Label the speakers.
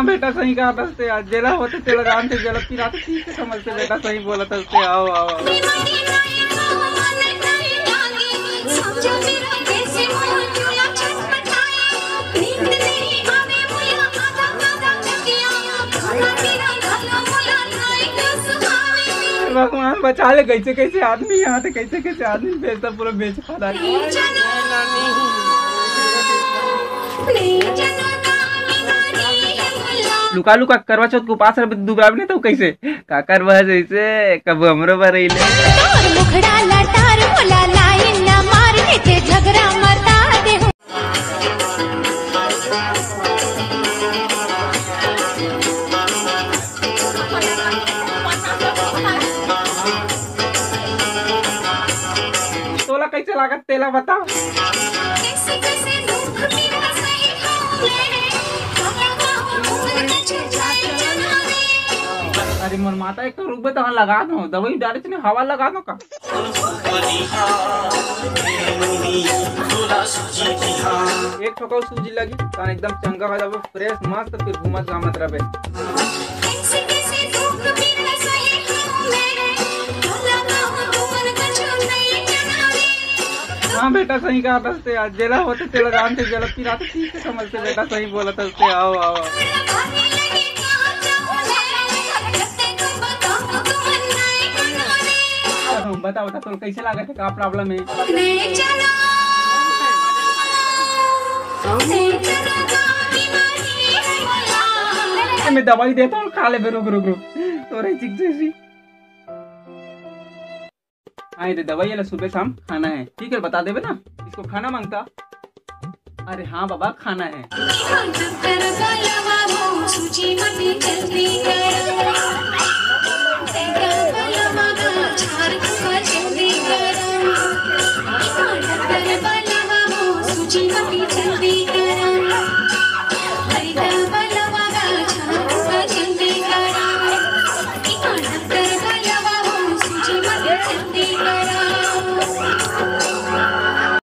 Speaker 1: हाँ बेटा सही कहा दसते आज जेला होते तेला जानते जला पिराते ठीक से समझते बेटा सही बोला दसते आओ आओ भगवान बचा ले कैसे कैसे आदमी यहाँ थे कैसे कैसे आदमी बेचता पूरा बेच पा लुका लुका करवा चौथ को 5 रुपए दुबरा नहीं तो कैसे का करवा जैसे कब हमरो भरई ले मुखड़ा लटार बोला लाइन ना मार के झगड़ा मता दे तोला कैसे लागत तेला बता अरे मोर माता एक रुक बे तो लगा दो दवाई डायरेक्ट ने हवा लगा दो का एक ठोका सूजी लगी कान एकदम चंगा हो जावे फ्रेश मस्त फिर घूमत गामत रहे हाँ बेटा सही कहा दसते आज जेला होते तेला जानते जला पिराते ठीक से समझते बेटा सही बोला दसते आओ आओ बता बता तो कैसे लगा था क्या प्रॉब्लम है मैं दवाई देता हूँ खा ले रुक रुक रुक तो रही चिक जैसी हाँ ये दवाई है सुबह शाम खाना है ठीक है बता देवे ना इसको खाना मांगता अरे हाँ बाबा खाना है सूची